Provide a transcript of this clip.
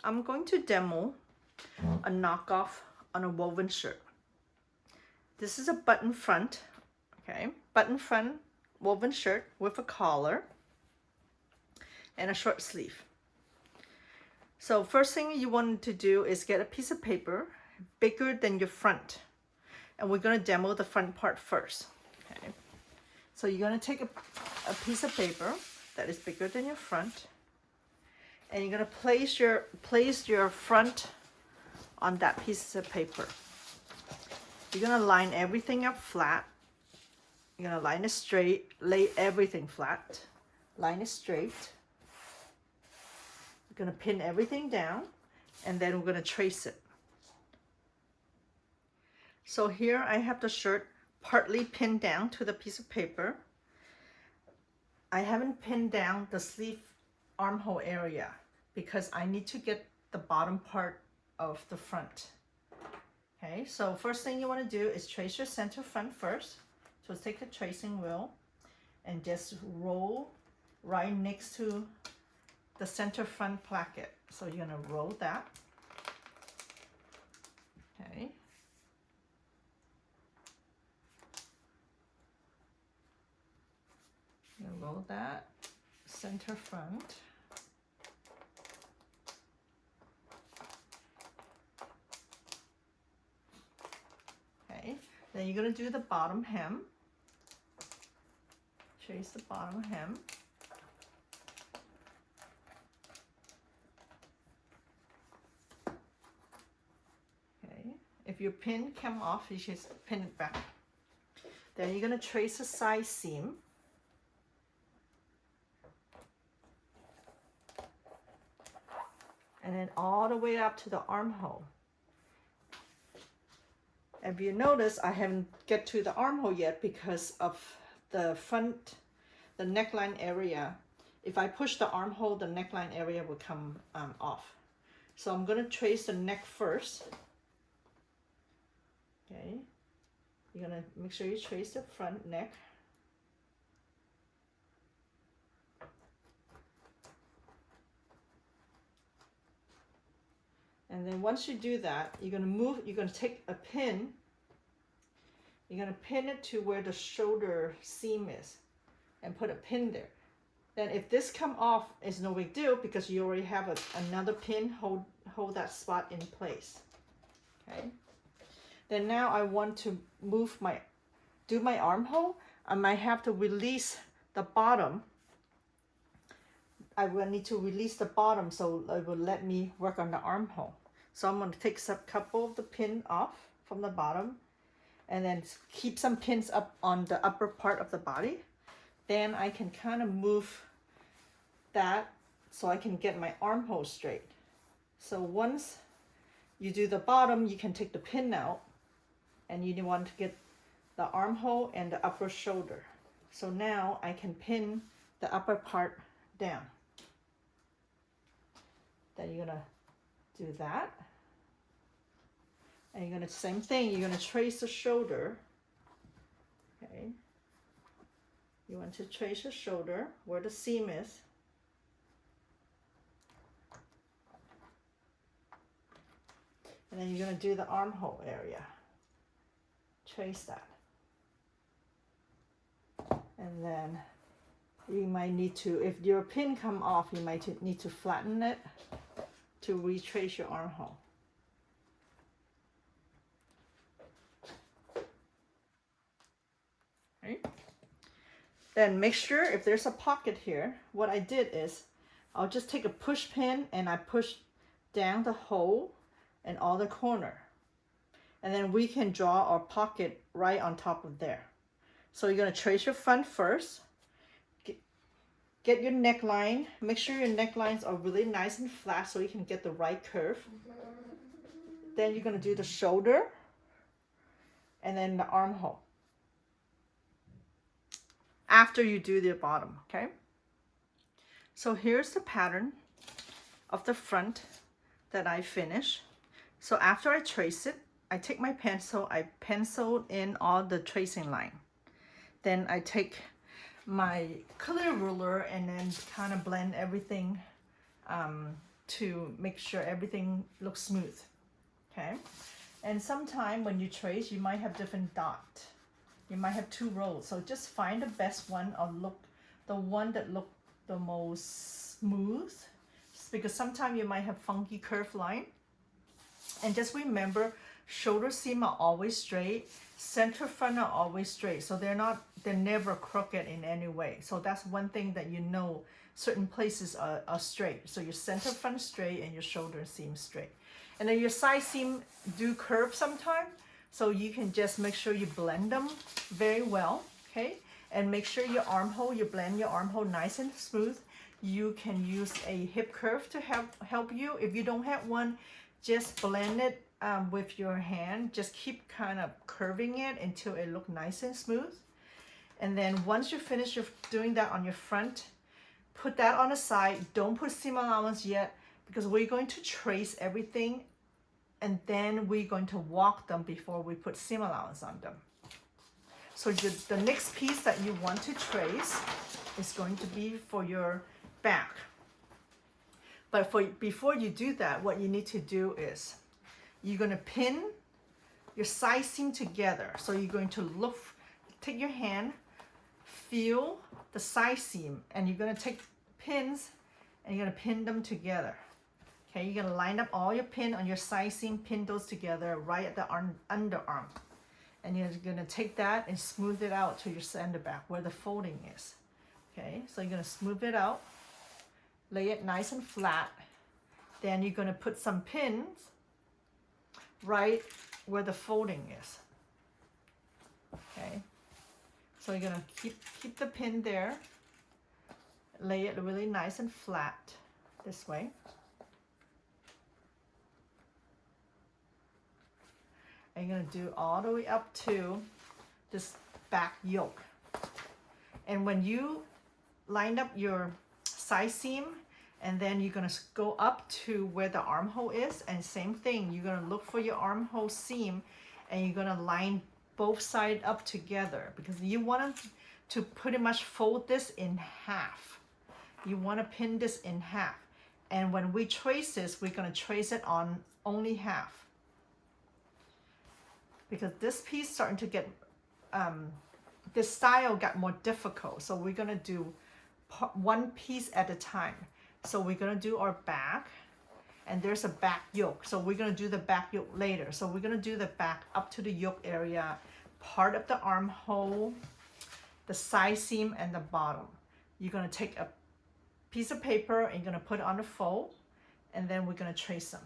I'm going to demo a knockoff on a woven shirt. This is a button front, okay? Button front woven shirt with a collar and a short sleeve. So first thing you want to do is get a piece of paper bigger than your front. And we're gonna demo the front part first, okay? So you're gonna take a piece of paper that is bigger than your front, and you're gonna place your front on that piece of paper. You're gonna line everything up flat. You're gonna line it straight, lay everything flat, line it straight. You're gonna pin everything down, and then we're gonna trace it. So here I have the shirt partly pinned down to the piece of paper. I haven't pinned down the sleeve armhole area because I need to get the bottom part of the front. Okay, so first thing you want to do is trace your center front first. So take the tracing wheel and just roll right next to the center front placket. So you're going to roll that. Okay. You're gonna roll that center front. Okay, then you're gonna do the bottom hem. Trace the bottom hem. Okay, if your pin come off, you should pin it back. Then you're gonna trace a side seam. And then all the way up to the armhole. If you notice, I haven't get to the armhole yet because of the front, the neckline area. If I push the armhole, the neckline area will come off. So I'm gonna trace the neck first. Okay, you're gonna make sure you trace the front neck. And then once you do that, you're gonna take a pin, you're gonna pin it to where the shoulder seam is and put a pin there. Then if this come off, it's no big deal because you already have another pin hold that spot in place. Okay. Then now I want to do my armhole. I might have to release the bottom. I will need to release the bottom so it will let me work on the armhole. So I'm going to take a couple of the pin off from the bottom and then keep some pins up on the upper part of the body. Then I can kind of move that so I can get my armhole straight. So once you do the bottom, you can take the pin out and you want to get the armhole and the upper shoulder. So now I can pin the upper part down. Then you're gonna do that. And you're gonna, same thing, you're gonna trace the shoulder. Okay. You want to trace the shoulder where the seam is. And then you're gonna do the armhole area. Trace that. And then you might need to, if your pin come off, you might need to flatten it to retrace your armhole. Right? Then make sure if there's a pocket here, what I did is I'll just take a push pin and I push down the hole and all the corner. And then we can draw our pocket right on top of there. So you're gonna trace your front first. Get your neckline. Make sure your necklines are really nice and flat so you can get the right curve. Then you're gonna do the shoulder and then the armhole. After you do the bottom, okay? So here's the pattern of the front that I finished. So after I trace it, I take my pencil, I pencil in all the tracing line. Then I take my clear ruler and then kind of blend everything to make sure everything looks smooth. Okay, and sometime when you trace, you might have different dot. You might have 2 rows, so just find the best one or look the one that look the most smooth, because sometimes you might have funky curve line. And just remember, shoulder seam are always straight, center front are always straight, so they're never crooked in any way. So that's one thing that you know, certain places are straight. So your center front straight and your shoulder seam straight. And then your side seam do curve sometime, so you can just make sure you blend them very well, okay? And make sure your armhole, you blend your armhole nice and smooth. You can use a hip curve to help you. If you don't have one, just blend it with your hand. Just keep kind of curving it until it look nice and smooth. And then once you finish doing that on your front, put that on the side. Don't put seam allowance yet, because we're going to trace everything, and then we're going to walk them before we put seam allowance on them. So the next piece that you want to trace is going to be for your back. But before you do that, what you need to do is you're going to pin your side seam together. So you're going to take your hand, feel the side seam, and you're going to take pins and you're going to pin them together. Okay, you're going to line up all your pin on your side seam, pin those together right at the underarm. And you're going to take that and smooth it out to your center back where the folding is. Okay, so you're going to smooth it out, lay it nice and flat. Then you're going to put some pins right where the folding is. Okay, so you're going to keep the pin there, lay it really nice and flat this way. And you're going to do all the way up to this back yoke. And when you line up your side seam, and then you're going to go up to where the armhole is, and same thing, you're going to look for your armhole seam, and you're going to line both sides up together, because you want to pretty much fold this in half. You want to pin this in half. And when we trace this, we're going to trace it on only half, because this piece starting to get, this style got more difficult. So we're going to do one piece at a time. So we're going to do our back, and there's a back yoke. So we're going to do the back yoke later. So we're going to do the back up to the yoke area, part of the armhole, the side seam, and the bottom. You're going to take a piece of paper and you're going to put it on the fold, and then we're going to trace them.